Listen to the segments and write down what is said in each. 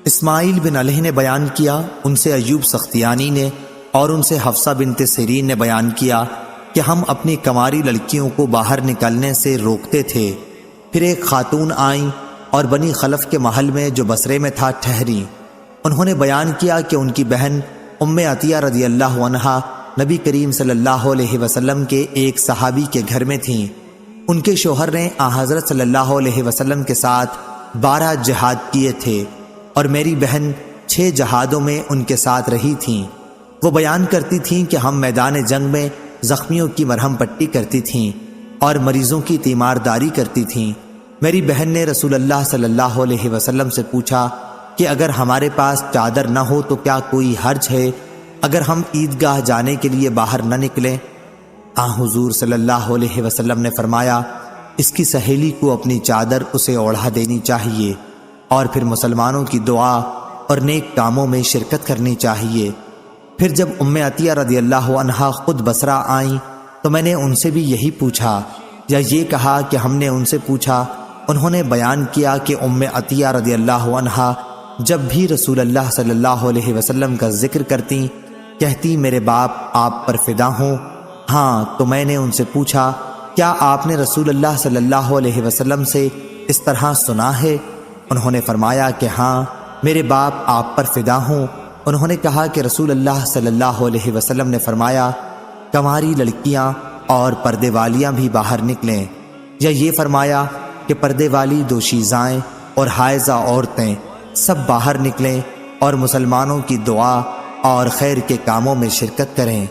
اسماعیل بن علیہ نے بیان کیا، ان سے ایوب سختیانی نے اور ان سے حفصہ بنت سیرین نے بیان کیا کہ ہم اپنی کنواری لڑکیوں کو باہر نکلنے سے روکتے تھے۔ پھر ایک خاتون آئیں اور بنی خلف کے محل میں جو بصرے میں تھا ٹھہریں۔ انہوں نے بیان کیا کہ ان کی بہن ام عطیہ رضی اللہ عنہا نبی کریم صلی اللہ علیہ وسلم کے ایک صحابی کے گھر میں تھیں۔ ان کے شوہر نے حضرت صلی اللہ علیہ وسلم کے ساتھ 12 جہاد کیے تھے اور میری بہن 6 جہادوں میں ان کے ساتھ رہی تھیں۔ وہ بیان کرتی تھیں کہ ہم میدان جنگ میں زخمیوں کی مرہم پٹی کرتی تھیں اور مریضوں کی تیمارداری کرتی تھیں۔ میری بہن نے رسول اللہ صلی اللہ علیہ وسلم سے پوچھا کہ اگر ہمارے پاس چادر نہ ہو تو کیا کوئی حرج ہے اگر ہم عیدگاہ جانے کے لیے باہر نہ نکلیں؟ حضور صلی اللہ علیہ وسلم نے فرمایا، اس کی سہیلی کو اپنی چادر اسے اوڑھا دینی چاہیے اور پھر مسلمانوں کی دعا اور نیک کاموں میں شرکت کرنی چاہیے۔ پھر جب ام عطیہ رضی اللہ عنہا خود بصرہ آئیں تو میں نے ان سے بھی یہی پوچھا یا یہ کہا کہ ہم نے ان سے پوچھا۔ انہوں نے بیان کیا کہ ام عطیہ رضی اللہ عنہا جب بھی رسول اللہ صلی اللہ علیہ وسلم کا ذکر کرتی کہتی میرے باپ آپ پر فدا ہوں۔ ہاں تو میں نے ان سے پوچھا کیا آپ نے رسول اللہ صلی اللہ علیہ وسلم سے اس طرح سنا ہے؟ انہوں نے فرمایا کہ ہاں میرے باپ آپ پر فدا ہوں۔ انہوں نے کہا کہ رسول اللہ صلی اللہ علیہ وسلم نے فرمایا کنواری لڑکیاں اور پردے والیاں بھی باہر نکلیں، یا یہ فرمایا کہ پردے والی دوشیزائیں اور حائضہ عورتیں سب باہر نکلیں اور مسلمانوں کی دعا اور خیر کے کاموں میں شرکت کریں،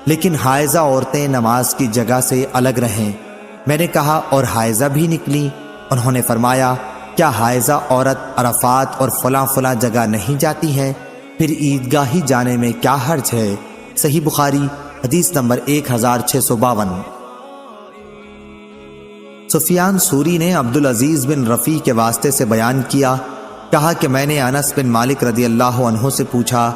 لیکن حائضہ عورتیں نماز کی جگہ سے الگ رہیں۔ میں نے کہا اور حائضہ بھی نکلیں؟ انہوں نے فرمایا کیا حائضہ عورت عرفات اور فلاں فلاں جگہ نہیں جاتی ہیں؟ پھر عیدگاہ ہی جانے میں کیا حرج ہے؟ صحیح بخاری حدیث نمبر 1652۔ سفیان ثوری نے عبدالعزیز بن رفیع کے واسطے سے بیان کیا، کہا کہ میں نے انس بن مالک رضی اللہ عنہ سے پوچھا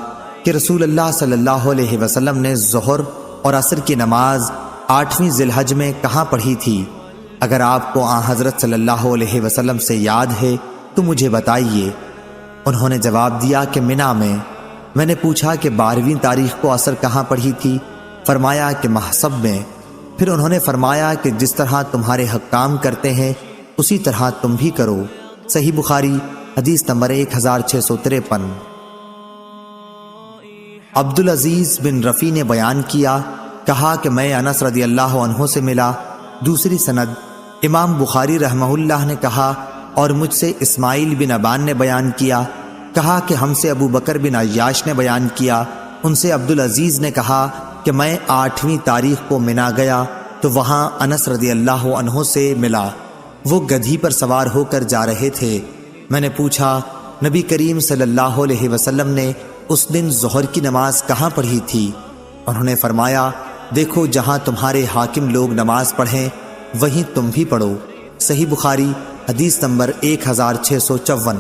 کہ رسول اللہ صلی اللہ علیہ وسلم نے ظہر اور عصر کی نماز 8ویں ذی الحج میں کہاں پڑھی تھی؟ اگر آپ کو حضرت صلی اللہ علیہ وسلم سے یاد ہے تو مجھے بتائیے۔ انہوں نے جواب دیا کہ منی میں۔ میں نے پوچھا کہ 12ویں تاریخ کو عصر کہاں پڑھی تھی؟ فرمایا کہ محصب میں۔ پھر انہوں نے فرمایا کہ جس طرح تمہارے حکام کرتے ہیں اسی طرح تم بھی کرو۔ صحیح بخاری حدیث نمبر 1653۔ عبدالعزیز بن رفیع نے بیان کیا، کہا کہ میں انس رضی اللہ عنہ سے ملا۔ دوسری سند امام بخاری رحمہ اللہ نے کہا اور مجھ سے اسماعیل بن ابان نے بیان کیا، کہا کہ ہم سے ابو بکر بن عیاش نے بیان کیا، ان سے عبدالعزیز نے کہا کہ میں 8ویں تاریخ کو منی گیا تو وہاں انس رضی اللہ عنہ سے ملا۔ وہ گدھی پر سوار ہو کر جا رہے تھے۔ میں نے پوچھا نبی کریم صلی اللہ علیہ وسلم نے اس دن ظہر کی نماز کہاں پڑھی تھی؟ انہوں نے فرمایا دیکھو جہاں تمہارے حاکم لوگ نماز پڑھیں وہیں تم بھی پڑھو۔ صحیح بخاری حدیث نمبر 1654۔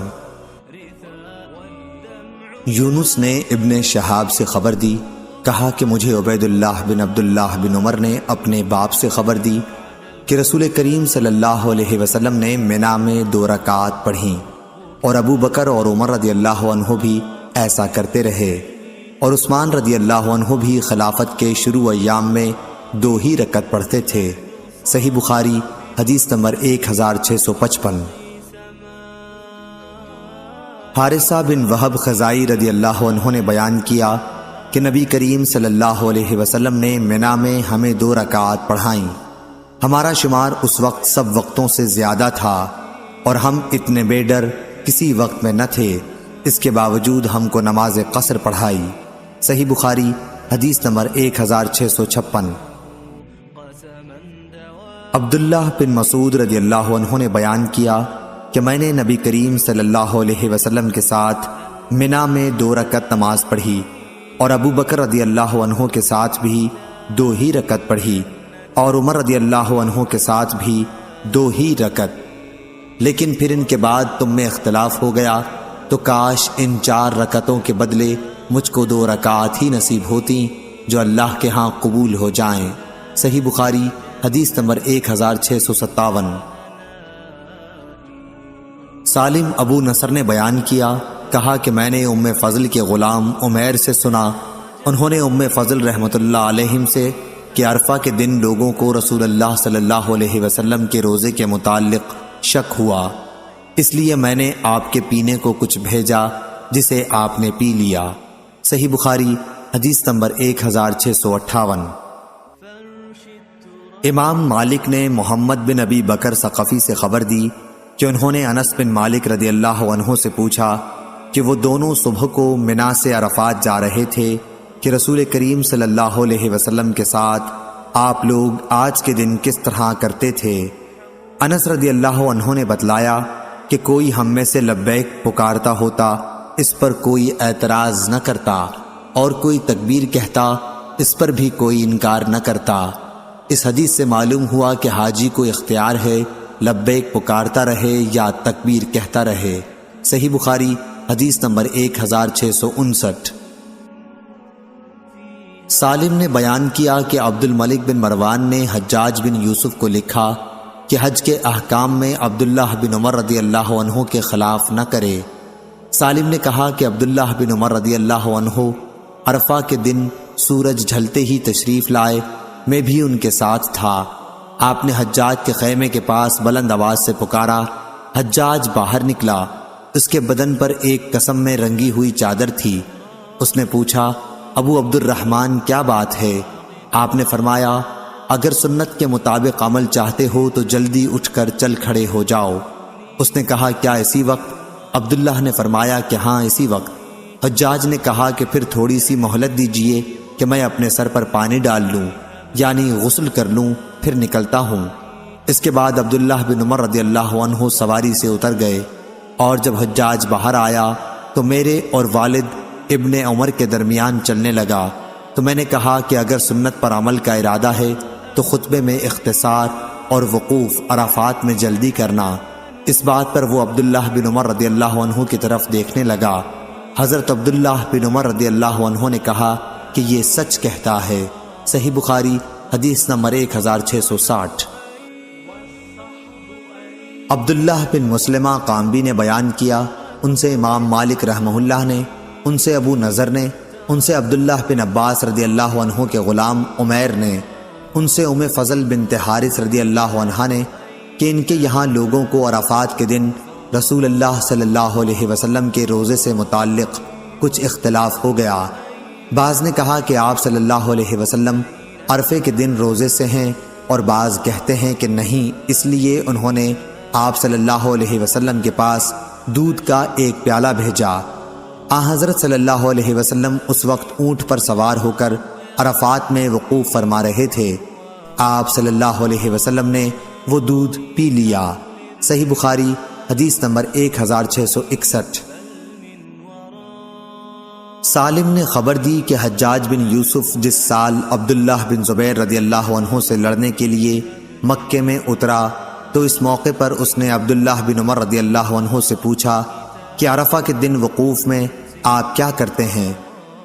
یونس نے ابن شہاب سے خبر دی، کہا کہ مجھے عبید اللہ بن عبداللہ بن عمر نے اپنے باپ سے خبر دی کہ رسول کریم صلی اللہ علیہ وسلم نے منی میں 2 رکعات پڑھیں اور ابو بکر اور عمر رضی اللہ عنہ بھی ایسا کرتے رہے، اور عثمان رضی اللہ عنہ بھی خلافت کے شروع ایام میں 2 ہی رکعت پڑھتے تھے۔ صحیح بخاری حدیث نمبر 1655۔ حارثہ بن وہب خزائی رضی اللہ عنہ نے بیان کیا کہ نبی کریم صلی اللہ علیہ وسلم نے منی میں ہمیں 2 رکعات پڑھائیں۔ ہمارا شمار اس وقت سب وقتوں سے زیادہ تھا اور ہم اتنے بے ڈر کسی وقت میں نہ تھے، اس کے باوجود ہم کو نماز قصر پڑھائی۔ صحیح بخاری حدیث نمبر 1656۔ عبداللہ بن مسعود رضی اللہ عنہ نے بیان کیا کہ میں نے نبی کریم صلی اللہ علیہ وسلم کے ساتھ منی میں 2 رکعت نماز پڑھی اور ابو بکر رضی اللہ عنہ کے ساتھ بھی 2 ہی رکعت پڑھی اور عمر رضی اللہ عنہ کے ساتھ بھی 2 ہی رکعت، لیکن پھر ان کے بعد تم میں اختلاف ہو گیا تو کاش ان 4 رکعتوں کے بدلے مجھ کو 2 رکعات ہی نصیب ہوتی جو اللہ کے ہاں قبول ہو جائیں۔ صحیح بخاری حدیث نمبر 1657۔ سالم ابو نصر نے بیان کیا، کہا کہ میں نے ام فضل کے غلام عمیر سے سنا، انہوں نے ام فضل رحمۃ اللہ علیہم سے کہ عرفہ کے دن لوگوں کو رسول اللہ صلی اللہ علیہ وسلم کے روزے کے متعلق شک ہوا، اس لیے میں نے آپ کے پینے کو کچھ بھیجا جسے آپ نے پی لیا۔ صحیح بخاری حدیث نمبر 1658۔ امام مالک نے محمد بن ابی بکر ثقفی سے خبر دی کہ انہوں نے انس بن مالک رضی اللہ عنہ سے پوچھا کہ وہ دونوں صبح کو منا سے عرفات جا رہے تھے کہ رسول کریم صلی اللہ علیہ وسلم کے ساتھ آپ لوگ آج کے دن کس طرح کرتے تھے۔ انس رضی اللہ عنہ نے بتلایا کہ کوئی ہم میں سے لبیک پکارتا ہوتا، اس پر کوئی اعتراض نہ کرتا، اور کوئی تکبیر کہتا، اس پر بھی کوئی انکار نہ کرتا۔ اس حدیث سے معلوم ہوا کہ حاجی کو اختیار ہے لبیک پکارتا رہے یا تکبیر کہتا رہے۔ صحیح بخاری حدیث نمبر 1659۔ سالم نے بیان کیا کہ عبد الملک بن مروان نے حجاج بن یوسف کو لکھا کہ حج کے احکام میں عبداللہ بن عمر رضی اللہ عنہ کے خلاف نہ کرے۔ سالم نے کہا کہ عبداللہ بن عمر رضی اللہ عنہ عرفہ کے دن سورج ڈھلتے ہی تشریف لائے، میں بھی ان کے ساتھ تھا۔ آپ نے حجاج کے خیمے کے پاس بلند آواز سے پکارا، حجاج باہر نکلا، اس کے بدن پر ایک قسم میں رنگی ہوئی چادر تھی۔ اس نے پوچھا، ابو عبد الرحمن کیا بات ہے؟ آپ نے فرمایا، اگر سنت کے مطابق عمل چاہتے ہو تو جلدی اٹھ کر چل کھڑے ہو جاؤ۔ اس نے کہا، کیا اسی وقت؟ عبداللہ نے فرمایا کہ ہاں اسی وقت۔ حجاج نے کہا کہ پھر تھوڑی سی مہلت دیجئے کہ میں اپنے سر پر پانی ڈال لوں، یعنی غسل کر لوں، پھر نکلتا ہوں۔ اس کے بعد عبداللہ بن عمر رضی اللہ عنہ سواری سے اتر گئے، اور جب حجاج باہر آیا تو میرے اور والد ابن عمر کے درمیان چلنے لگا، تو میں نے کہا کہ اگر سنت پر عمل کا ارادہ ہے تو خطبے میں اختصار اور وقوف عرفات میں جلدی کرنا۔ اس بات پر وہ عبداللہ بن عمر رضی اللہ عنہ کی طرف دیکھنے لگا۔ حضرت عبداللہ بن عمر رضی اللہ عنہ نے کہا کہ یہ سچ کہتا ہے۔ صحیح بخاری حدیث نمبر 1660۔ عبداللہ بن مسلمہ قامبی نے بیان کیا، ان سے امام مالک رحمہ اللہ نے، ان سے ابو نضر نے، ان سے عبداللہ بن عباس رضی اللہ عنہ کے غلام عمیر نے، ان سے ام فضل بنت حارث رضی اللہ عنہ نے کہ ان کے یہاں لوگوں کو عرفات کے دن رسول اللہ صلی اللہ علیہ وسلم کے روزے سے متعلق کچھ اختلاف ہو گیا۔ بعض نے کہا کہ آپ صلی اللہ علیہ وسلم عرفے کے دن روزے سے ہیں، اور بعض کہتے ہیں کہ نہیں، اس لیے انہوں نے آپ صلی اللہ علیہ وسلم کے پاس دودھ کا ایک پیالہ بھیجا۔ حضرت صلی اللہ علیہ وسلم اس وقت اونٹ پر سوار ہو کر عرفات میں وقوف فرما رہے تھے۔ آپ صلی اللہ علیہ وسلم نے وہ دودھ پی لیا۔ صحیح بخاری حدیث نمبر 1661۔ سالم نے خبر دی کہ حجاج بن یوسف جس سال عبداللہ بن زبیر رضی اللہ عنہ سے لڑنے کے لیے مکے میں اترا، تو اس موقع پر اس نے عبداللہ بن عمر رضی اللہ عنہ سے پوچھا کہ عرفہ کے دن وقوف میں آپ کیا کرتے ہیں؟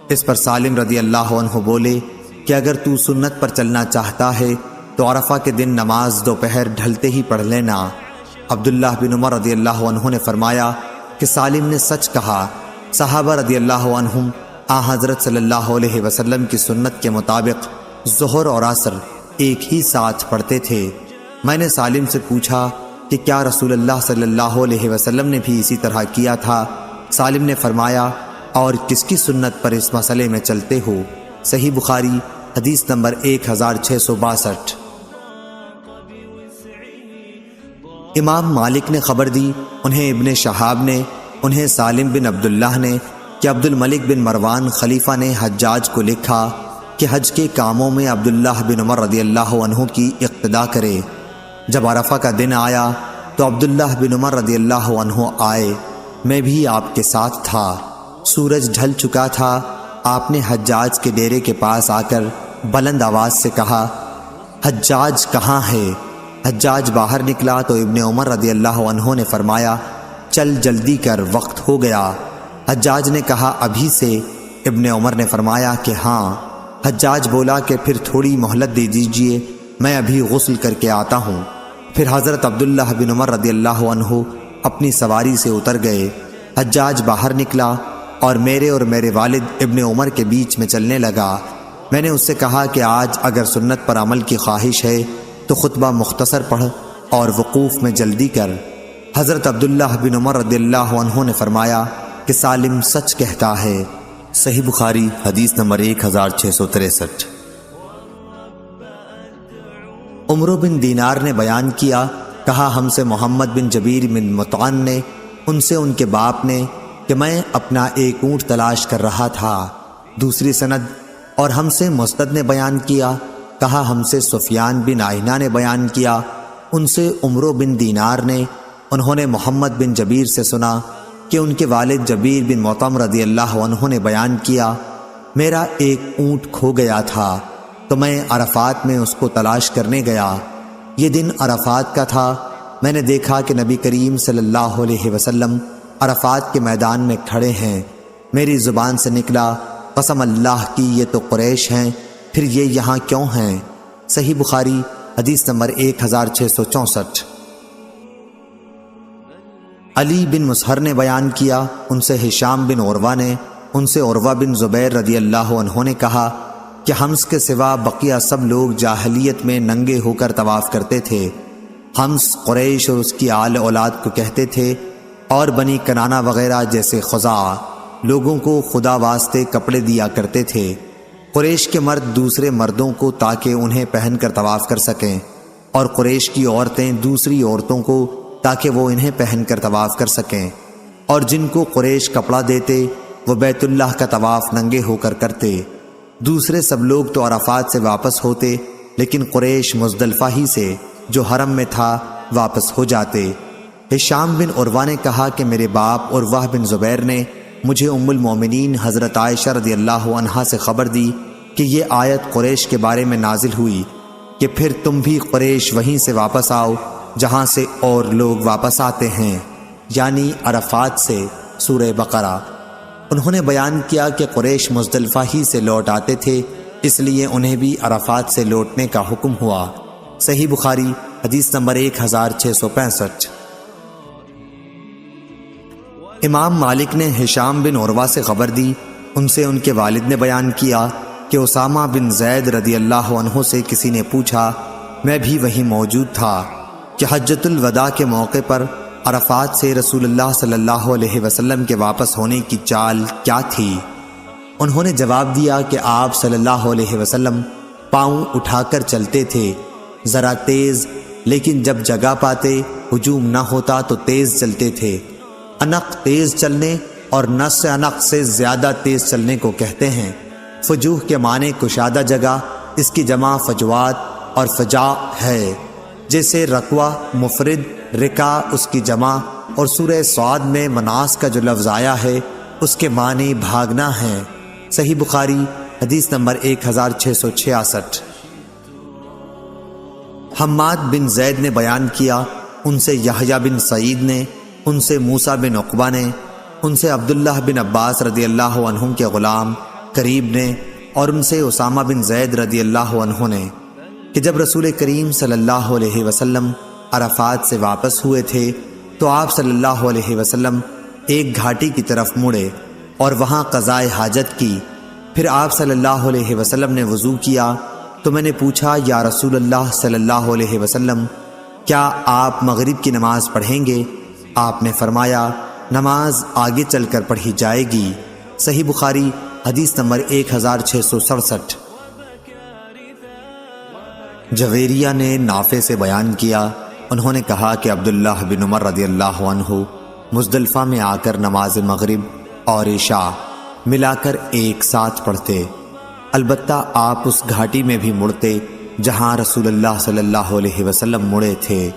اس پر سالم رضی اللہ عنہ بولے کہ اگر تو سنت پر چلنا چاہتا ہے تو عرفہ کے دن نماز دوپہر ڈھلتے ہی پڑھ لینا۔ عبداللہ بن عمر رضی اللہ عنہ نے فرمایا کہ سالم نے سچ کہا۔ صحابہ رضی اللہ عنہم حضرت صلی اللہ علیہ وسلم کی سنت کے مطابق ظہر اور عصر ایک ہی ساتھ پڑھتے تھے۔ میں نے سالم سے پوچھا کہ کیا رسول اللہ صلی اللہ علیہ وسلم نے بھی اسی طرح کیا تھا؟ سالم نے فرمایا، اور کس کی سنت پر اس مسئلے میں چلتے ہو؟ صحیح بخاری حدیث نمبر 1662۔ امام مالک نے خبر دی، انہیں ابن شہاب نے، انہیں سالم بن عبداللہ نے کہ عبد الملک بن مروان خلیفہ نے حجاج کو لکھا کہ حج کے کاموں میں عبداللہ بن عمر رضی اللہ عنہ کی اقتدا کرے۔ جب عرفہ کا دن آیا تو عبداللہ بن عمر رضی اللہ عنہ آئے، میں بھی آپ کے ساتھ تھا۔ سورج ڈھل چکا تھا۔ آپ نے حجاج کے ڈیرے کے پاس آ کر بلند آواز سے کہا، حجاج کہاں ہے؟ حجاج باہر نکلا تو ابن عمر رضی اللہ عنہ نے فرمایا، چل جلدی کر، وقت ہو گیا۔ حجاج نے کہا، ابھی سے؟ ابن عمر نے فرمایا کہ ہاں۔ حجاج بولا کہ پھر تھوڑی مہلت دے دیجئے، میں ابھی غسل کر کے آتا ہوں۔ پھر حضرت عبداللہ بن عمر رضی اللہ عنہ اپنی سواری سے اتر گئے۔ حجاج باہر نکلا اور میرے والد ابن عمر کے بیچ میں چلنے لگا۔ میں نے اس سے کہا کہ آج اگر سنت پر عمل کی خواہش ہے تو خطبہ مختصر پڑھ اور وقوف میں جلدی کر۔ حضرت عبداللہ بن عمر رضی اللہ عنہ نے فرمایا کہ سالم سچ کہتا ہے۔ صحیح بخاری حدیث نمبر 1663۔ عمرو بن دینار نے بیان کیا، کہا ہم سے محمد بن جبیر بن مطعن نے، ان سے ان کے باپ نے، کہ میں اپنا ایک اونٹ تلاش کر رہا تھا۔ دوسری سند، اور ہم سے مسدد نے بیان کیا، کہا ہم سے سفیان بن عیینہ نے بیان کیا، ان سے عمرو بن دینار نے، انہوں نے محمد بن جبیر سے سنا کہ ان کے والد جبیر بن مطعم رضی اللہ عنہ نے بیان کیا، میرا ایک اونٹ کھو گیا تھا تو میں عرفات میں اس کو تلاش کرنے گیا۔ یہ دن عرفات کا تھا۔ میں نے دیکھا کہ نبی کریم صلی اللہ علیہ وسلم عرفات کے میدان میں کھڑے ہیں۔ میری زبان سے نکلا، قسم اللہ کی یہ تو قریش ہیں، پھر یہ یہاں کیوں ہیں؟ صحیح بخاری حدیث نمبر 1664۔ علی بن مسہر نے بیان کیا، ان سے ہشام بن عروہ نے، ان سے عروہ بن زبیر رضی اللہ عنہ نے کہا کہ حمز کے سوا بقیہ سب لوگ جاہلیت میں ننگے ہو کر طواف کرتے تھے۔ حمز قریش اور اس کی آل اولاد کو کہتے تھے، اور بنی کنانہ وغیرہ جیسے خزاع لوگوں کو خدا واسطے کپڑے دیا کرتے تھے۔ قریش کے مرد دوسرے مردوں کو تاکہ انہیں پہن کر طواف کر سکیں، اور قریش کی عورتیں دوسری عورتوں کو تاکہ وہ انہیں پہن کر طواف کر سکیں، اور جن کو قریش کپڑا دیتے وہ بیت اللہ کا طواف ننگے ہو کر کرتے۔ دوسرے سب لوگ تو عرفات سے واپس ہوتے، لیکن قریش مزدلفہ ہی سے جو حرم میں تھا واپس ہو جاتے۔ ہشام بن عروہ نے کہا کہ میرے باپ عروہ بن زبیر نے مجھے ام المومنین حضرت عائشہ رضی اللہ عنہا سے خبر دی کہ یہ آیت قریش کے بارے میں نازل ہوئی کہ پھر تم بھی قریش وہیں سے واپس آؤ جہاں سے اور لوگ واپس آتے ہیں، یعنی عرفات سے۔ سورہ بقرہ۔ انہوں نے بیان کیا کہ قریش مزدلفہ ہی سے لوٹ آتے تھے، اس لیے انہیں بھی عرفات سے لوٹنے کا حکم ہوا۔ صحیح بخاری حدیث نمبر 1665۔ امام مالک نے ہشام بن عروہ سے خبر دی، ان سے ان کے والد نے بیان کیا کہ اسامہ بن زید رضی اللہ عنہ سے کسی نے پوچھا، میں بھی وہیں موجود تھا، کہ حجۃ الوداع کے موقع پر عرفات سے رسول اللہ صلی اللہ علیہ وسلم کے واپس ہونے کی چال کیا تھی؟ انہوں نے جواب دیا کہ آپ صلی اللہ علیہ وسلم پاؤں اٹھا کر چلتے تھے، ذرا تیز، لیکن جب جگہ پاتے ہجوم نہ ہوتا تو تیز چلتے تھے۔ انق تیز چلنے اور نص انق سے زیادہ تیز چلنے کو کہتے ہیں۔ فجوہ کے معنی کشادہ جگہ، اس کی جمع فجوات اور فجاء ہے، جیسے رکوہ مفرد، رکا اس کی جمع، اور سورہ صاد میں مناس کا جو لفظ آیا ہے اس کے معنی بھاگنا ہے۔ صحیح بخاری حدیث نمبر 1666۔ حماد بن زید نے بیان کیا، ان سے یحییٰ بن سعید نے، ان سے موسیٰ بن عقبہ نے، ان سے عبداللہ بن عباس رضی اللہ عنہ کے غلام قریب نے، اور ان سے اسامہ بن زید رضی اللہ عنہ نے، کہ جب رسول کریم صلی اللہ علیہ وسلم عرفات سے واپس ہوئے تھے تو آپ صلی اللہ علیہ وسلم ایک گھاٹی کی طرف مڑے اور وہاں قضائے حاجت کی۔ پھر آپ صلی اللہ علیہ وسلم نے وضو کیا تو میں نے پوچھا، یا رسول اللہ صلی اللہ علیہ وسلم، کیا آپ مغرب کی نماز پڑھیں گے؟ آپ نے فرمایا، نماز آگے چل کر پڑھی جائے گی۔ صحیح بخاری حدیث نمبر 1667۔ جویریہ نے نافع سے بیان کیا، انہوں نے کہا کہ عبداللہ بن عمر رضی اللہ عنہ مزدلفہ میں آ کر نماز مغرب اور عشاء ملا کر ایک ساتھ پڑھتے، البتہ آپ اس گھاٹی میں بھی مڑتے جہاں رسول اللہ صلی اللہ علیہ وسلم مڑے تھے۔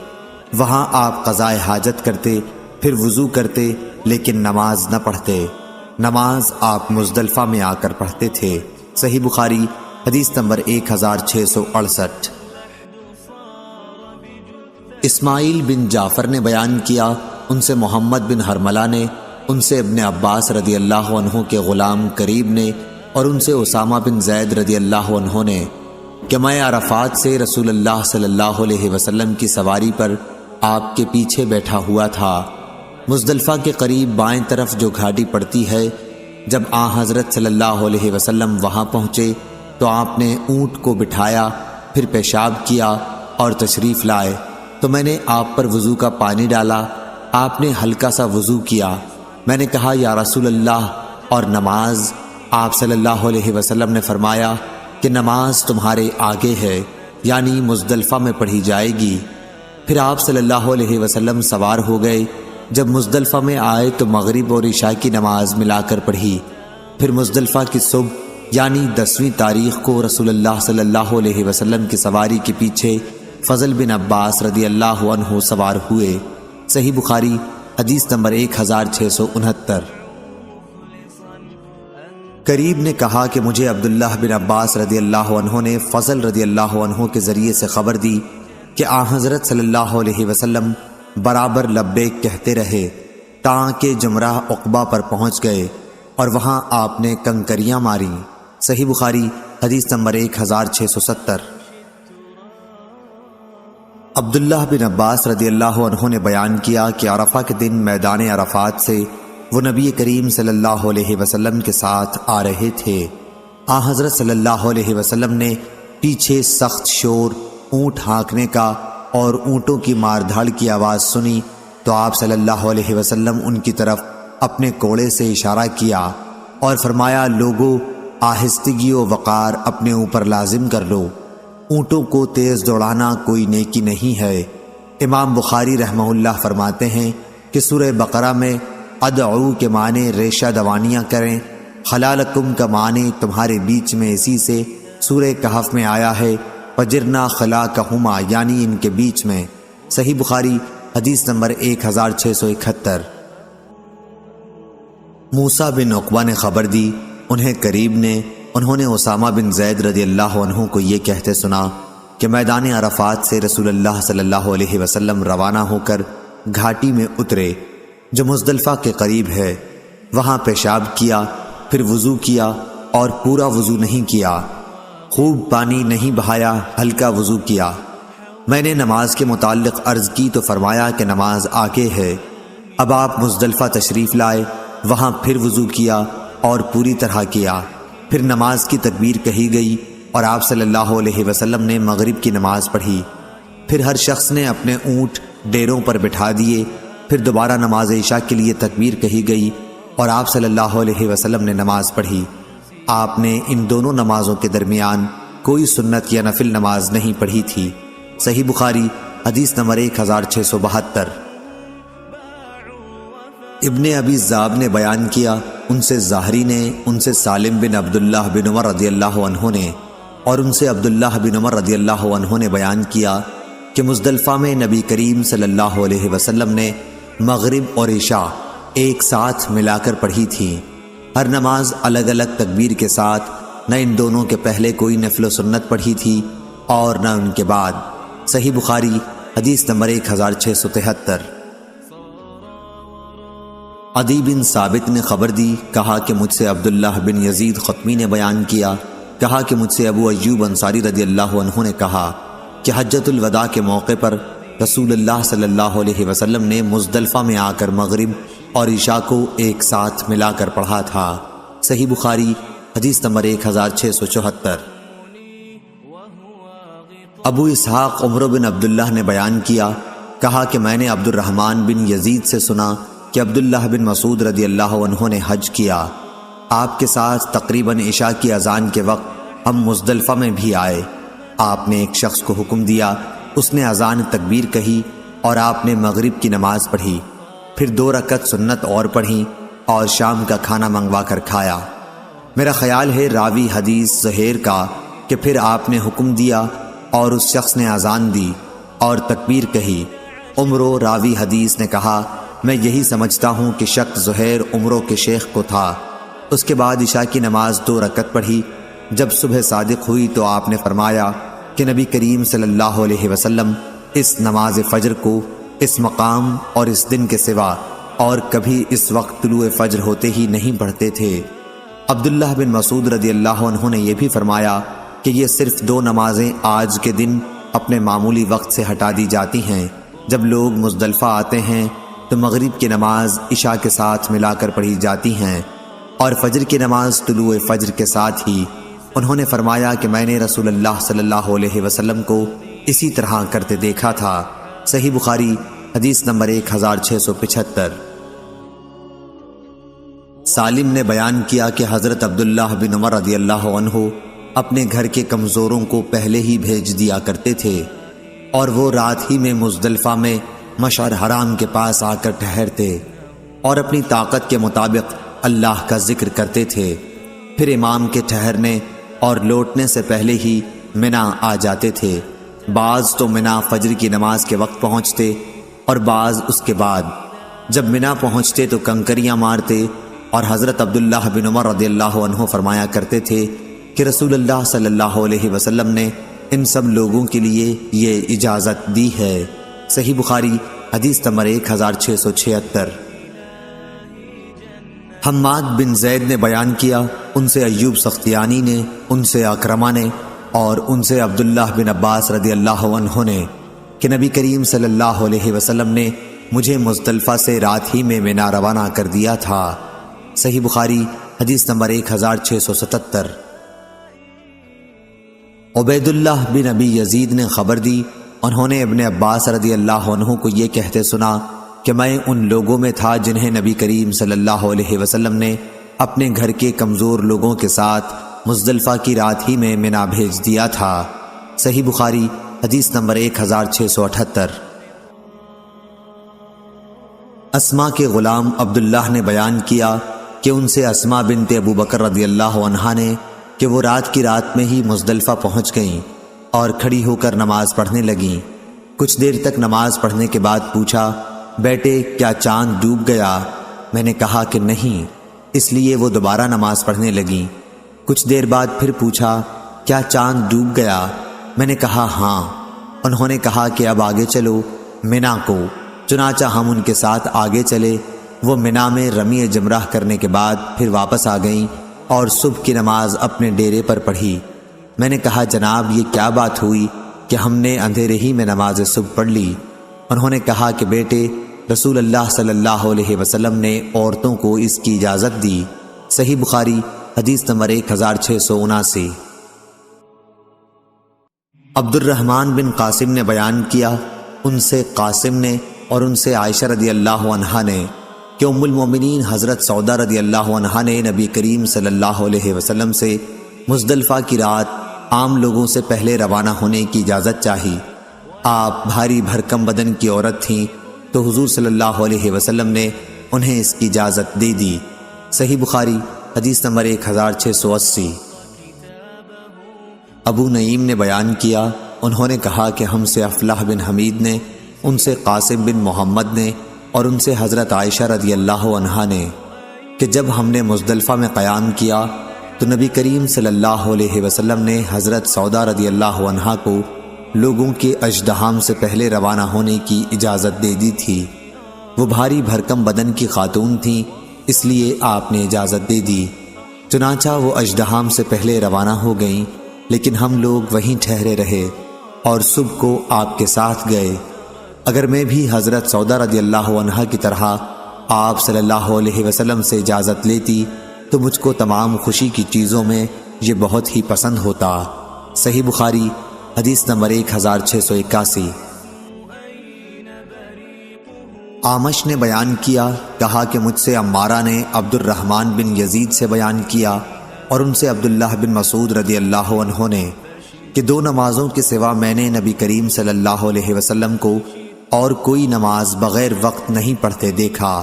وہاں آپ قضائے حاجت کرتے، پھر وضو کرتے، لیکن نماز نہ پڑھتے۔ نماز آپ مزدلفہ میں آ کر پڑھتے تھے۔ صحیح بخاری حدیث نمبر 1668۔ اسماعیل بن جعفر نے بیان کیا، ان سے محمد بن حرملہ نے، ان سے ابن عباس رضی اللہ عنہ کے غلام قریب نے، اور ان سے اسامہ بن زید رضی اللہ عنہ نے، کہ میں عرفات سے رسول اللہ صلی اللہ علیہ وسلم کی سواری پر آپ کے پیچھے بیٹھا ہوا تھا، مزدلفہ کے قریب بائیں طرف جو گھاٹی پڑتی ہے، جب حضرت صلی اللہ علیہ وسلم وہاں پہنچے تو آپ نے اونٹ کو بٹھایا، پھر پیشاب کیا اور تشریف لائے تو میں نے آپ پر وضو کا پانی ڈالا۔ آپ نے ہلکا سا وضو کیا۔ میں نے کہا یا رسول اللہ، اور نماز؟ آپ صلی اللہ علیہ وسلم نے فرمایا کہ نماز تمہارے آگے ہے، یعنی مزدلفہ میں پڑھی جائے گی۔ پھر آپ صلی اللہ علیہ وسلم سوار ہو گئے۔ جب مزدلفہ میں آئے تو مغرب اور عشاء کی نماز ملا کر پڑھی۔ پھر مزدلفہ کی صبح یعنی 10ویں تاریخ کو رسول اللہ صلی اللہ علیہ وسلم کی سواری کے پیچھے فضل بن عباس رضی اللہ عنہ سوار ہوئے۔ صحیح بخاری حدیث نمبر 1669۔ قریب نے کہا کہ مجھے عبداللہ بن عباس رضی اللہ عنہ نے فضل رضی اللہ عنہ کے ذریعے سے خبر دی کہ حضرت صلی اللہ علیہ وسلم برابر لبیک کہتے رہے تاکہ جمرہ عقبہ پر پہنچ گئے اور وہاں آپ نے کنکریاں ماری۔ صحیح بخاری حدیث نمبر 1670۔ عبداللہ بن عباس رضی اللہ عنہ نے بیان کیا کہ عرفہ کے دن میدان عرفات سے وہ نبی کریم صلی اللہ علیہ وسلم کے ساتھ آ رہے تھے۔ حضرت صلی اللہ علیہ وسلم نے پیچھے سخت شور، اونٹ ہانکنے کا اور اونٹوں کی مار دھاڑ کی آواز سنی تو آپ صلی اللہ علیہ وسلم ان کی طرف اپنے کوڑے سے اشارہ کیا اور فرمایا لوگو آہستگی و وقار اپنے اوپر لازم کر لو، اونٹوں کو تیز دوڑانا کوئی نیکی نہیں ہے۔ امام بخاری رحمہ اللہ فرماتے ہیں کہ سورہ بقرہ میں ادعو کے معنی ریشہ دوانیاں کریں، خلالکم کا معنی تمہارے بیچ میں اسی سے سورہ کہف میں آیا ہے فجرنا خلاکہما یعنی ان کے بیچ میں۔ صحیح بخاری حدیث نمبر 1671۔ موسیٰ بن عقبہ نے خبر دی، انہیں قریب نے انہوں نے اسامہ بن زید رضی اللہ عنہ کو یہ کہتے سنا کہ میدان عرفات سے رسول اللہ صلی اللہ علیہ وسلم روانہ ہو کر گھاٹی میں اترے جو مزدلفہ کے قریب ہے، وہاں پیشاب کیا، پھر وضو کیا اور پورا وضو نہیں کیا، خوب پانی نہیں بہایا، ہلکا وضو کیا۔ میں نے نماز کے متعلق عرض کی تو فرمایا کہ نماز آگے ہے۔ اب آپ مزدلفہ تشریف لائے، وہاں پھر وضو کیا اور پوری طرح کیا، پھر نماز کی تکبیر کہی گئی اور آپ صلی اللہ علیہ وسلم نے مغرب کی نماز پڑھی۔ پھر ہر شخص نے اپنے اونٹ ڈیروں پر بٹھا دیے، پھر دوبارہ نماز عشاء کے لیے تکبیر کہی گئی اور آپ صلی اللہ علیہ وسلم نے نماز پڑھی۔ آپ نے ان دونوں نمازوں کے درمیان کوئی سنت یا نفل نماز نہیں پڑھی تھی۔ صحیح بخاری حدیث نمبر 1672۔ ابن ابی ذئب نے بیان کیا، ان سے ظاہری نے، ان سے سالم بن عبداللہ بن عمر رضی اللہ عنہ نے اور ان سے عبداللہ بن عمر رضی اللہ عنہ نے بیان کیا کہ مزدلفہ میں نبی کریم صلی اللہ علیہ وسلم نے مغرب اور عشاء ایک ساتھ ملا کر پڑھی تھی، ہر نماز الگ الگ تکبیر کے ساتھ، نہ ان دونوں کے پہلے کوئی نفل و سنت پڑھی تھی اور نہ ان کے بعد۔ صحیح بخاری حدیث نمبر 1673۔ عدی بن ثابت نے خبر دی، کہا کہ مجھ سے عبداللہ بن یزید خطمی نے بیان کیا، کہا کہ مجھ سے ابو ایوب انصاری رضی اللہ عنہ نے کہا کہ حجۃ الوداع کے موقع پر رسول اللہ صلی اللہ علیہ وسلم نے مزدلفہ میں آ کر مغرب اور عشاء کو ایک ساتھ ملا کر پڑھا تھا۔ صحیح بخاری حدیث نمبر 1674۔ ابو اسحاق عمر بن عبداللہ نے بیان کیا، کہا کہ میں نے عبد الرحمن بن یزید سے سنا کہ عبداللہ بن مسعود رضی اللہ عنہ نے حج کیا، آپ کے ساتھ تقریباً عشاء کی اذان کے وقت ہم مزدلفہ میں بھی آئے۔ آپ نے ایک شخص کو حکم دیا، اس نے اذان تکبیر کہی اور آپ نے مغرب کی نماز پڑھی، پھر 2 رکعت سنت اور پڑھی اور شام کا کھانا منگوا کر کھایا۔ میرا خیال ہے راوی حدیث زہیر کا کہ پھر آپ نے حکم دیا اور اس شخص نے اذان دی اور تکبیر کہی۔ عمرو راوی حدیث نے کہا میں یہی سمجھتا ہوں کہ شک زہیر عمرو کے شیخ کو تھا۔ اس کے بعد عشاء کی نماز 2 رکعت پڑھی۔ جب صبح صادق ہوئی تو آپ نے فرمایا کہ نبی کریم صلی اللہ علیہ وسلم اس نماز فجر کو اس مقام اور اس دن کے سوا اور کبھی اس وقت طلوع فجر ہوتے ہی نہیں پڑھتے تھے۔ عبداللہ بن مسعود رضی اللہ عنہ نے یہ بھی فرمایا کہ یہ صرف 2 نمازیں آج کے دن اپنے معمولی وقت سے ہٹا دی جاتی ہیں۔ جب لوگ مزدلفہ آتے ہیں تو مغرب کی نماز عشاء کے ساتھ ملا کر پڑھی جاتی ہیں، اور فجر کی نماز طلوع فجر کے ساتھ ہی۔ انہوں نے فرمایا کہ میں نے رسول اللہ صلی اللہ علیہ وسلم کو اسی طرح کرتے دیکھا تھا۔ صحیح بخاری حدیث نمبر 1675۔ سالم نے بیان کیا کہ حضرت عبداللہ بن عمر رضی اللہ عنہ اپنے گھر کے کمزوروں کو پہلے ہی بھیج دیا کرتے تھے، اور وہ رات ہی میں مزدلفہ میں مشعر حرام کے پاس آ کر ٹھہرتے اور اپنی طاقت کے مطابق اللہ کا ذکر کرتے تھے۔ پھر امام کے ٹھہرنے اور لوٹنے سے پہلے ہی منا آ جاتے تھے۔ بعض تو منا فجر کی نماز کے وقت پہنچتے اور بعض اس کے بعد۔ جب منا پہنچتے تو کنکریاں مارتے، اور حضرت عبداللہ بن عمر رضی اللہ عنہ فرمایا کرتے تھے کہ رسول اللہ صلی اللہ علیہ وسلم نے ان سب لوگوں کے لیے یہ اجازت دی ہے۔ صحیح بخاری حدیث نمبر 1676۔ حماد بن زید نے بیان کیا، ان سے ایوب سختیانی نے، ان سے اکرمہ نے، اور ان سے عبداللہ بن عباس رضی اللہ عنہ نے کہ نبی کریم صلی اللہ علیہ وسلم نے مجھے مزدلفہ سے رات ہی میں منا روانہ کر دیا تھا۔ صحیح بخاری حدیث نمبر 1677۔ عبید اللہ بن ابی یزید نے خبر دی، انہوں نے ابن عباس رضی اللہ عنہ کو یہ کہتے سنا کہ میں ان لوگوں میں تھا جنہیں نبی کریم صلی اللہ علیہ وسلم نے اپنے گھر کے کمزور لوگوں کے ساتھ مزدلفہ کی رات ہی میں منا بھیج دیا تھا۔ صحیح بخاری حدیث نمبر 1678۔ اسما کے غلام عبداللہ نے بیان کیا کہ ان سے اسما بنت ابو بکر رضی اللہ عنہا نے کہ وہ رات کی رات میں ہی مزدلفہ پہنچ گئیں اور کھڑی ہو کر نماز پڑھنے لگیں۔ کچھ دیر تک نماز پڑھنے کے بعد پوچھا، بیٹے کیا چاند ڈوب گیا؟ میں نے کہا کہ نہیں، اس لیے وہ دوبارہ نماز پڑھنے لگیں۔ کچھ دیر بعد پھر پوچھا، کیا چاند ڈوب گیا؟ میں نے کہا ہاں۔ انہوں نے کہا کہ اب آگے چلو منا کو۔ چنانچہ ہم ان کے ساتھ آگے چلے۔ وہ منا میں رمی جمرہ کرنے کے بعد پھر واپس آ گئیں اور صبح کی نماز اپنے ڈیرے پر پڑھی۔ میں نے کہا جناب یہ کیا بات ہوئی کہ ہم نے اندھیرے ہی میں نماز صبح پڑھ لی؟ انہوں نے کہا کہ بیٹے رسول اللہ صلی اللہ علیہ وسلم نے عورتوں کو اس کی اجازت دی۔ صحیح بخاری حدیث نمبر 1679۔ عبد الرحمن بن قاسم نے بیان کیا، ان سے قاسم نے اور ان سے عائشہ رضی اللہ عنہا نے کہ ام المومنین حضرت سودا رضی اللہ عنہا نے نبی کریم صلی اللہ علیہ وسلم سے مزدلفہ کی رات عام لوگوں سے پہلے روانہ ہونے کی اجازت چاہی۔ آپ بھاری بھرکم بدن کی عورت تھیں تو حضور صلی اللہ علیہ وسلم نے انہیں اس کی اجازت دے دی۔ صحیح بخاری حدیث نمبر 1680۔ ابو نعیم نے بیان کیا، انہوں نے کہا کہ ہم سے افلاح بن حمید نے، ان سے قاسم بن محمد نے اور ان سے حضرت عائشہ رضی اللہ عنہا نے کہ جب ہم نے مزدلفہ میں قیام کیا تو نبی کریم صلی اللہ علیہ وسلم نے حضرت سودا رضی اللہ عنہا کو لوگوں کے اژدہام سے پہلے روانہ ہونے کی اجازت دے دی تھی۔ وہ بھاری بھرکم بدن کی خاتون تھیں، اس لیے آپ نے اجازت دے دی۔ چنانچہ وہ اژدہام سے پہلے روانہ ہو گئیں، لیکن ہم لوگ وہیں ٹھہرے رہے اور صبح کو آپ کے ساتھ گئے۔ اگر میں بھی حضرت سودا رضی اللہ عنہا کی طرح آپ صلی اللہ علیہ وسلم سے اجازت لیتی تو مجھ کو تمام خوشی کی چیزوں میں یہ بہت ہی پسند ہوتا۔ صحیح بخاری حدیث نمبر 1681۔ آمش نے بیان کیا، کہا کہ مجھ سے عمارہ نے عبد الرحمن بن یزید سے بیان کیا اور ان سے عبداللہ بن مسعود رضی اللہ عنہ نے کہ 2 نمازوں کے سوا میں نے نبی کریم صلی اللہ علیہ وسلم کو اور کوئی نماز بغیر وقت نہیں پڑھتے دیکھا۔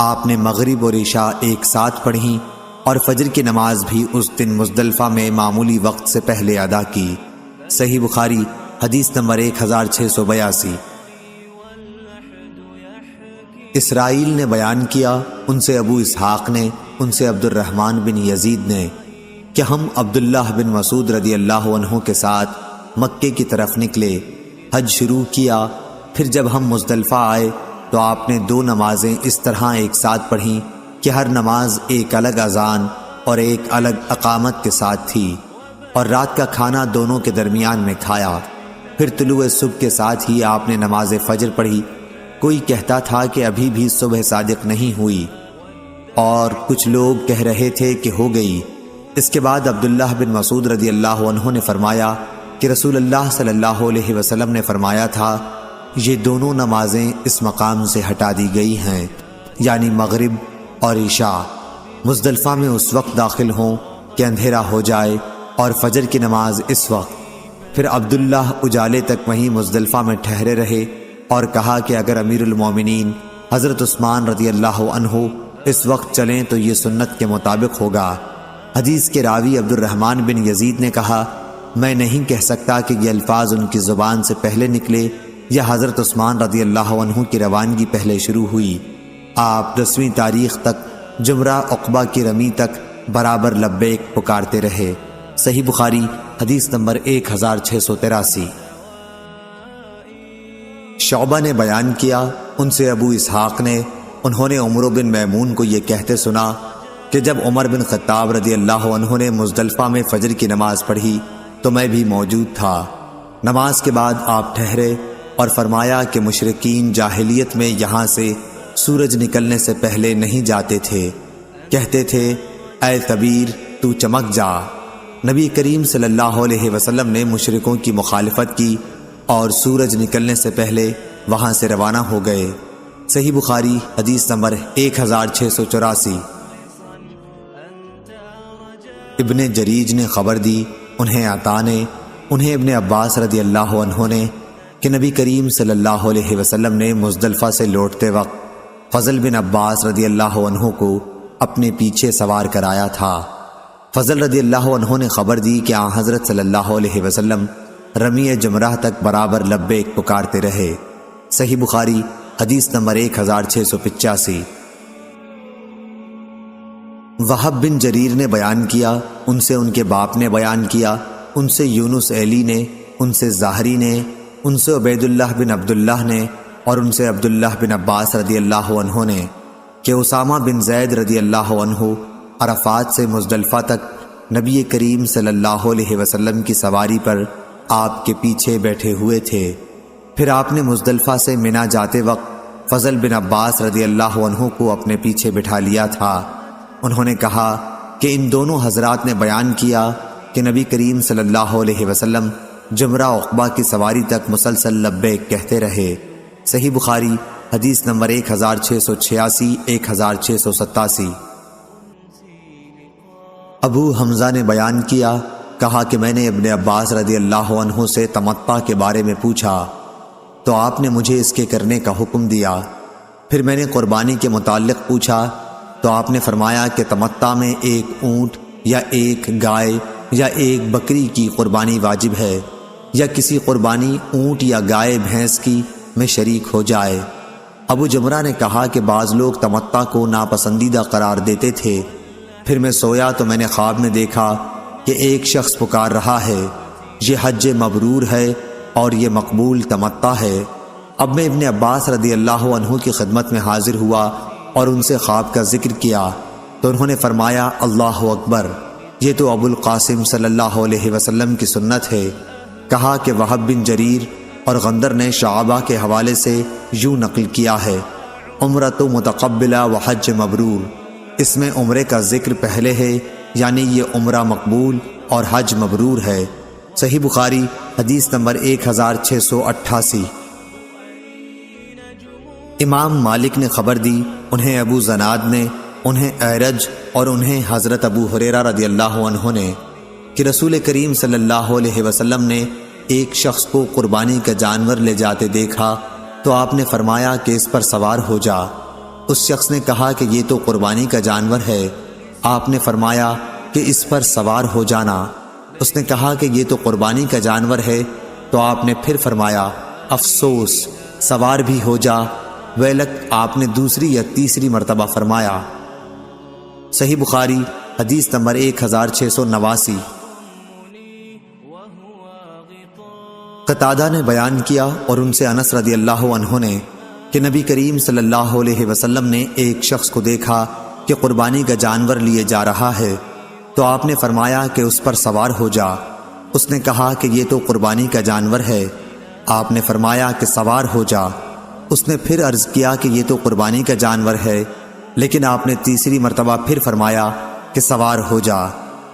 آپ نے مغرب اور عشاء ایک ساتھ پڑھیں اور فجر کی نماز بھی اس دن مزدلفہ میں معمولی وقت سے پہلے ادا کی۔ صحیح بخاری حدیث نمبر 1682۔ اسرائیل نے بیان کیا، ان سے ابو اسحاق نے، ان سے عبد الرحمن بن یزید نے کہ ہم عبداللہ بن مسعود رضی اللہ عنہ کے ساتھ مکے کی طرف نکلے، حج شروع کیا۔ پھر جب ہم مزدلفہ آئے تو آپ نے 2 نمازیں اس طرح ایک ساتھ پڑھیں کہ ہر نماز ایک الگ اذان اور ایک الگ اقامت کے ساتھ تھی، اور رات کا کھانا دونوں کے درمیان میں کھایا۔ پھر طلوع صبح کے ساتھ ہی آپ نے نماز فجر پڑھی۔ کوئی کہتا تھا کہ ابھی بھی صبح صادق نہیں ہوئی، اور کچھ لوگ کہہ رہے تھے کہ ہو گئی۔ اس کے بعد عبداللہ بن مسعود رضی اللہ عنہ نے فرمایا کہ رسول اللہ صلی اللہ علیہ وسلم نے فرمایا تھا، یہ دونوں نمازیں اس مقام سے ہٹا دی گئی ہیں، یعنی مغرب اور عشاء، مزدلفہ میں اس وقت داخل ہوں کہ اندھیرا ہو جائے، اور فجر کی نماز اس وقت۔ پھر عبداللہ اجالے تک وہیں مزدلفہ میں ٹھہرے رہے اور کہا کہ اگر امیر المومنین حضرت عثمان رضی اللہ عنہ اس وقت چلیں تو یہ سنت کے مطابق ہوگا۔ حدیث کے راوی عبد الرحمن بن یزید نے کہا، میں نہیں کہہ سکتا کہ یہ الفاظ ان کی زبان سے پہلے نکلے یا حضرت عثمان رضی اللہ عنہ کی روانگی پہلے شروع ہوئی۔ آپ 10ویں تاریخ تک جمرہ عقبہ کی رمی تک برابر لبیک پکارتے رہے۔ صحیح بخاری حدیث نمبر 1683۔ شعبہ نے بیان کیا، ان سے ابو اسحاق نے، انہوں نے عمرو بن میمون کو یہ کہتے سنا کہ جب عمر بن خطاب رضی اللہ عنہ نے مزدلفہ میں فجر کی نماز پڑھی تو میں بھی موجود تھا۔ نماز کے بعد آپ ٹھہرے اور فرمایا کہ مشرکین جاہلیت میں یہاں سے سورج نکلنے سے پہلے نہیں جاتے تھے، کہتے تھے اے کبیر تو چمک جا۔ نبی کریم صلی اللہ علیہ وسلم نے مشرکوں کی مخالفت کی اور سورج نکلنے سے پہلے وہاں سے روانہ ہو گئے۔ صحیح بخاری حدیث نمبر 1684۔ ابن جریج نے خبر دی، انہیں عطا نے، انہیں ابن عباس رضی اللہ عنہ نے، کہ نبی کریم صلی اللہ علیہ وسلم نے مزدلفہ سے لوٹتے وقت فضل بن عباس رضی اللہ عنہ کو اپنے پیچھے سوار کرایا تھا۔ فضل رضی اللہ عنہ نے خبر دی کہ آن حضرت صلی اللہ علیہ وسلم رمی جمرہ تک برابر لبیک پکارتے رہے۔ صحیح بخاری حدیث نمبر 1685۔ وہب بن جریر نے بیان کیا، ان سے ان کے باپ نے بیان کیا، ان سے یونس ایلی نے، ان سے زاہری نے، ان سے عبید اللہ بن عبداللہ نے، اور ان سے عبداللہ بن عباس رضی اللہ عنہ نے کہ اسامہ بن زید رضی اللہ عنہ عرفات سے مزدلفہ تک نبی کریم صلی اللہ علیہ وسلم کی سواری پر آپ کے پیچھے بیٹھے ہوئے تھے۔ پھر آپ نے مزدلفہ سے منا جاتے وقت فضل بن عباس رضی اللہ عنہ کو اپنے پیچھے بٹھا لیا تھا۔ انہوں نے کہا کہ ان دونوں حضرات نے بیان کیا کہ نبی کریم صلی اللہ علیہ وسلم جمرہ عقبہ کی سواری تک مسلسل لبیک کہتے رہے۔ صحیح بخاری حدیث نمبر 1686 1687۔ ابو حمزہ نے بیان کیا، کہا کہ میں نے ابن عباس رضی اللہ عنہ سے تمتع کے بارے میں پوچھا تو آپ نے مجھے اس کے کرنے کا حکم دیا۔ پھر میں نے قربانی کے متعلق پوچھا تو آپ نے فرمایا کہ تمتع میں ایک اونٹ یا ایک گائے یا ایک بکری کی قربانی واجب ہے، یا کسی قربانی اونٹ یا گائے بھینس کی میں شریک ہو جائے۔ ابو جمرہ نے کہا کہ بعض لوگ تمتع کو ناپسندیدہ قرار دیتے تھے۔ پھر میں سویا تو میں نے خواب میں دیکھا کہ ایک شخص پکار رہا ہے، یہ حج مبرور ہے اور یہ مقبول تمتع ہے۔ اب میں ابن عباس رضی اللہ عنہ کی خدمت میں حاضر ہوا اور ان سے خواب کا ذکر کیا تو انہوں نے فرمایا اللہ اکبر، یہ تو ابو القاسم صلی اللہ علیہ وسلم کی سنت ہے۔ کہا کہ وہب بن جریر اور غندر نے شعبہ کے حوالے سے یوں نقل کیا ہے، عمرۃ متقبلہ و حج مبرور، اس میں عمرے کا ذکر پہلے ہے، یعنی یہ عمرہ مقبول اور حج مبرور ہے۔ صحیح بخاری حدیث نمبر 1688۔ امام مالک نے خبر دی، انہیں ابو زناد نے، انہیں اعرج اور انہیں حضرت ابو ہریرہ رضی اللہ عنہ نے کہ رسول کریم صلی اللہ علیہ وسلم نے ایک شخص کو قربانی کا جانور لے جاتے دیکھا تو آپ نے فرمایا کہ اس پر سوار ہو جا۔ اس شخص نے کہا کہ یہ تو قربانی کا جانور ہے۔ آپ نے فرمایا کہ اس پر سوار ہو جانا۔ اس نے کہا کہ یہ تو قربانی کا جانور ہے تو آپ نے پھر فرمایا افسوس، سوار بھی ہو جا۔ ویلک آپ نے دوسری یا تیسری مرتبہ فرمایا۔ صحیح بخاری حدیث نمبر 1689۔ قتادہ نے بیان کیا اور ان سے انس رضی اللہ عنہ نے کہ نبی کریم صلی اللہ علیہ وسلم نے ایک شخص کو دیکھا کہ قربانی کا جانور لیے جا رہا ہے تو آپ نے فرمایا کہ اس پر سوار ہو جا۔ اس نے کہا کہ یہ تو قربانی کا جانور ہے۔ آپ نے فرمایا کہ سوار ہو جا۔ اس نے پھر عرض کیا کہ یہ تو قربانی کا جانور ہے، لیکن آپ نے تیسری مرتبہ پھر فرمایا کہ سوار ہو جا۔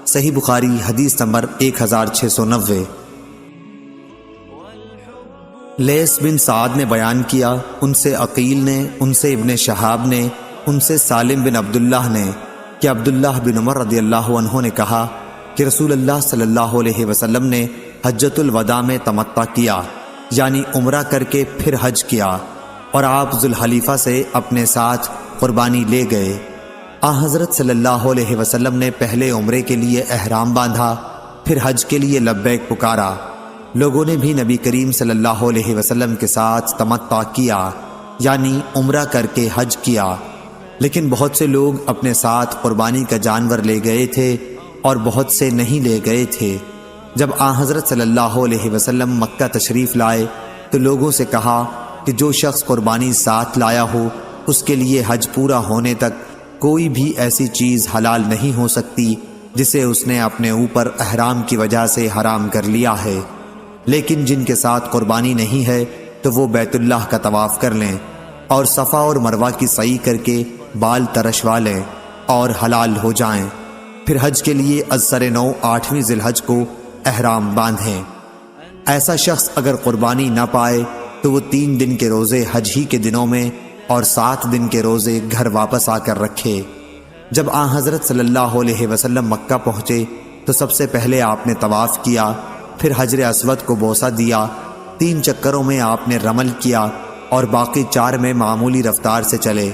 صحیح بخاری حدیث نمبر 1690۔ لیث بن سعد نے بیان کیا، ان سے عقیل نے، ان سے ابن شہاب نے، ان سے سالم بن عبداللہ نے کہ عبداللہ بن عمر رضی اللہ عنہ نے کہا کہ رسول اللہ صلی اللہ علیہ وسلم نے حجۃ الوداع میں تمتع کیا، یعنی عمرہ کر کے پھر حج کیا، اور آپ ذوالحلیفہ سے اپنے ساتھ قربانی لے گئے۔ حضرت صلی اللہ علیہ وسلم نے پہلے عمرے کے لیے احرام باندھا، پھر حج کے لیے لبیک پکارا۔ لوگوں نے بھی نبی کریم صلی اللہ علیہ وسلم کے ساتھ تمتع کیا، یعنی عمرہ کر کے حج کیا، لیکن بہت سے لوگ اپنے ساتھ قربانی کا جانور لے گئے تھے اور بہت سے نہیں لے گئے تھے۔ جب حضرت صلی اللہ علیہ وسلم مکہ تشریف لائے تو لوگوں سے کہا کہ جو شخص قربانی ساتھ لایا ہو اس کے لیے حج پورا ہونے تک کوئی بھی ایسی چیز حلال نہیں ہو سکتی جسے اس نے اپنے اوپر احرام کی وجہ سے حرام کر لیا ہے، لیکن جن کے ساتھ قربانی نہیں ہے تو وہ بیت اللہ کا طواف کر لیں اور صفا اور مروہ کی سعی کر کے بال ترشوا لیں اور حلال ہو جائیں، پھر حج کے لیے ازسر نو 8ویں ذی الحج کو احرام باندھیں۔ ایسا شخص اگر قربانی نہ پائے تو وہ 3 دن کے روزے حج ہی کے دنوں میں اور 7 دن کے روزے گھر واپس آ کر رکھے۔ جب حضرت صلی اللہ علیہ وسلم مکہ پہنچے تو سب سے پہلے آپ نے طواف کیا، پھر حجر اسود کو بوسہ دیا، 3 چکروں میں آپ نے رمل کیا اور باقی 4 میں معمولی رفتار سے چلے،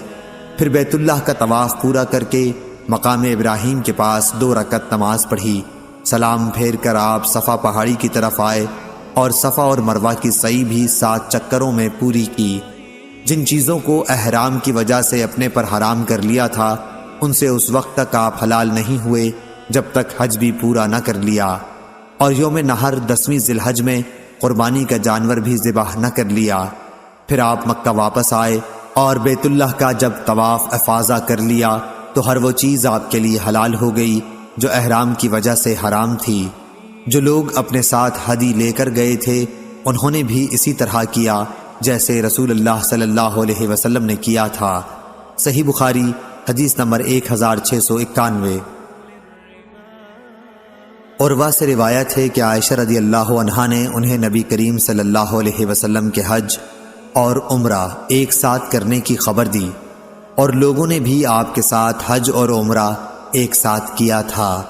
پھر بیت اللہ کا طواف پورا کر کے مقام ابراہیم کے پاس 2 رکعت نماز پڑھی، سلام پھیر کر آپ صفا پہاڑی کی طرف آئے اور صفا اور مروہ کی سعی بھی 7 چکروں میں پوری کی۔ جن چیزوں کو احرام کی وجہ سے اپنے پر حرام کر لیا تھا ان سے اس وقت تک آپ حلال نہیں ہوئے جب تک حج بھی پورا نہ کر لیا، اور یوم نحر 10ویں ذی الحج میں قربانی کا جانور بھی ذبح نہ کر لیا۔ پھر آپ مکہ واپس آئے اور بیت اللہ کا جب طواف افاضہ کر لیا تو ہر وہ چیز آپ کے لیے حلال ہو گئی جو احرام کی وجہ سے حرام تھی۔ جو لوگ اپنے ساتھ ہدی لے کر گئے تھے انہوں نے بھی اسی طرح کیا جیسے رسول اللہ صلی اللہ علیہ وسلم نے کیا تھا۔ صحیح بخاری حدیث نمبر 1691۔ عروہ سے روایت ہے کہ عائشہ رضی اللہ عنہا نے انہیں نبی کریم صلی اللہ علیہ وسلم کے حج اور عمرہ ایک ساتھ کرنے کی خبر دی، اور لوگوں نے بھی آپ کے ساتھ حج اور عمرہ ایک ساتھ کیا تھا،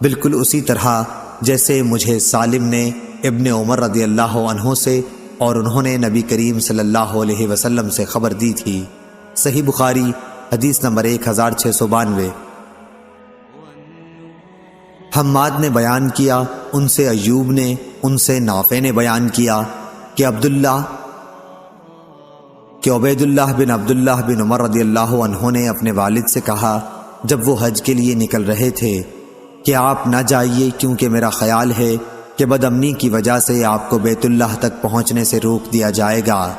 بالکل اسی طرح جیسے مجھے سالم نے ابن عمر رضی اللہ عنہ سے اور انہوں نے نبی کریم صلی اللہ علیہ وسلم سے خبر دی تھی۔ صحیح بخاری حدیث نمبر 1692۔ حماد نے بیان کیا، ان سے ایوب نے، ان سے نافع نے بیان کیا کہ عبید اللہ بن عبداللہ بن عمر رضی اللہ عنہ نے اپنے والد سے کہا جب وہ حج کے لیے نکل رہے تھے کہ آپ نہ جائیے کیونکہ میرا خیال ہے کہ بد امنی کی وجہ سے آپ کو بیت اللہ تک پہنچنے سے روک دیا جائے گا۔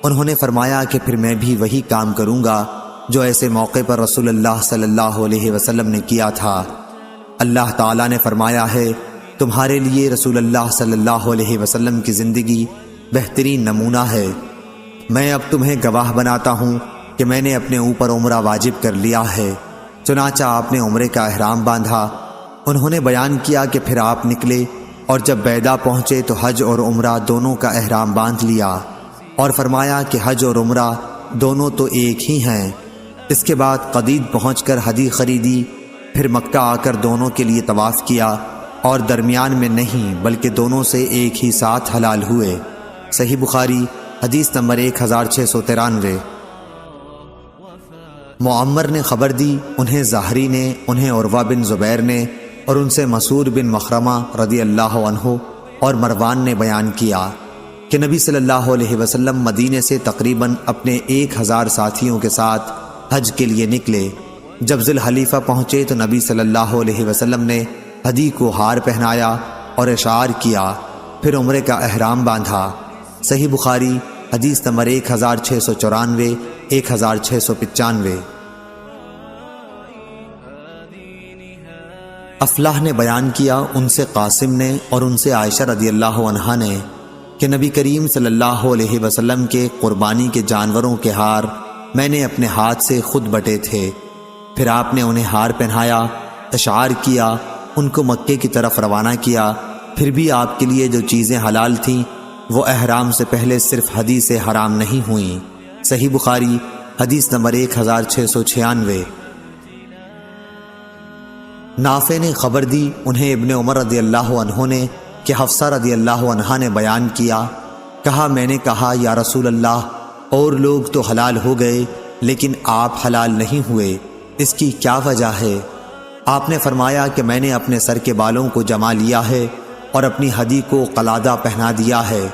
انہوں نے فرمایا کہ پھر میں بھی وہی کام کروں گا جو ایسے موقع پر رسول اللہ صلی اللہ علیہ وسلم نے کیا تھا۔ اللہ تعالیٰ نے فرمایا ہے تمہارے لیے رسول اللہ صلی اللہ علیہ وسلم کی زندگی بہترین نمونہ ہے۔ میں اب تمہیں گواہ بناتا ہوں کہ میں نے اپنے اوپر عمرہ واجب کر لیا ہے۔ چنانچہ آپ نے عمرے کا احرام باندھا۔ انہوں نے بیان کیا کہ پھر آپ نکلے اور جب بیدا پہنچے تو حج اور عمرہ دونوں کا احرام باندھ لیا اور فرمایا کہ حج اور عمرہ دونوں تو ایک ہی ہیں۔ اس کے بعد قدید پہنچ کر ہدی خریدی، پھر مکہ آ کر دونوں کے لیے طواف کیا اور درمیان میں نہیں بلکہ دونوں سے ایک ہی ساتھ حلال ہوئے۔ صحیح بخاری حدیث نمبر 1693۔ معمر نے خبر دی، انہیں زہری نے، انہیں عروہ بن زبیر نے اور ان سے مسعود بن مخرمہ رضی اللہ عنہ اور مروان نے بیان کیا کہ نبی صلی اللہ علیہ وسلم مدینے سے تقریباً اپنے 1000 ساتھیوں کے ساتھ حج کے لیے نکلے۔ جب ذی الحلیفہ پہنچے تو نبی صلی اللہ علیہ وسلم نے ہدی کو ہار پہنایا اور اشعار کیا، پھر عمرے کا احرام باندھا۔ صحیح بخاری حدیث نمبر 1694 1695۔ افلاح نے بیان کیا، ان سے قاسم نے اور ان سے عائشہ رضی اللہ عنہا نے کہ نبی کریم صلی اللہ علیہ وسلم کے قربانی کے جانوروں کے ہار میں نے اپنے ہاتھ سے خود بٹے تھے، پھر آپ نے انہیں ہار پہنایا، اشعار کیا، ان کو مکے کی طرف روانہ کیا۔ پھر بھی آپ کے لیے جو چیزیں حلال تھیں وہ احرام سے پہلے صرف حدیث سے حرام نہیں ہوئیں۔ صحیح بخاری حدیث نمبر 1696۔ نافع نے خبر دی، انہیں ابن عمر رضی اللہ عنہ نے کہ حفصہ رضی اللہ عنہا نے بیان کیا، کہا میں نے کہا یا رسول اللہ، اور لوگ تو حلال ہو گئے لیکن آپ حلال نہیں ہوئے، اس کی کیا وجہ ہے؟ آپ نے فرمایا کہ میں نے اپنے سر کے بالوں کو جما لیا ہے اور اپنی ہدی کو قلادہ پہنا دیا ہے،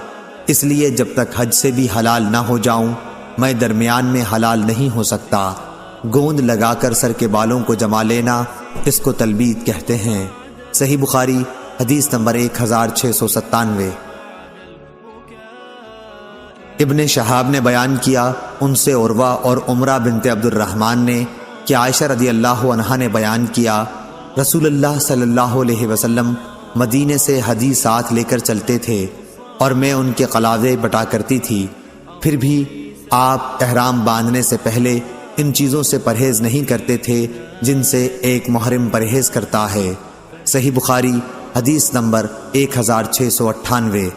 اس لیے جب تک حج سے بھی حلال نہ ہو جاؤں میں درمیان میں حلال نہیں ہو سکتا۔ گوند لگا کر سر کے بالوں کو جما لینا اس کو تلبید کہتے ہیں۔ صحیح بخاری حدیث نمبر 1697۔ ابن شہاب نے بیان کیا، ان سے عروہ اور عمرہ بنت عبد الرحمن نے کہ عائشہ رضی اللہ عنہا نے بیان کیا، رسول اللہ صلی اللہ علیہ وسلم مدینے سے ہدی ساتھ لے کر چلتے تھے اور میں ان کے قلادے بٹا کرتی تھی، پھر بھی آپ احرام باندھنے سے پہلے ان چیزوں سے پرہیز نہیں کرتے تھے جن سے ایک محرم پرہیز کرتا ہے۔ صحیح بخاری حدیث نمبر 1698۔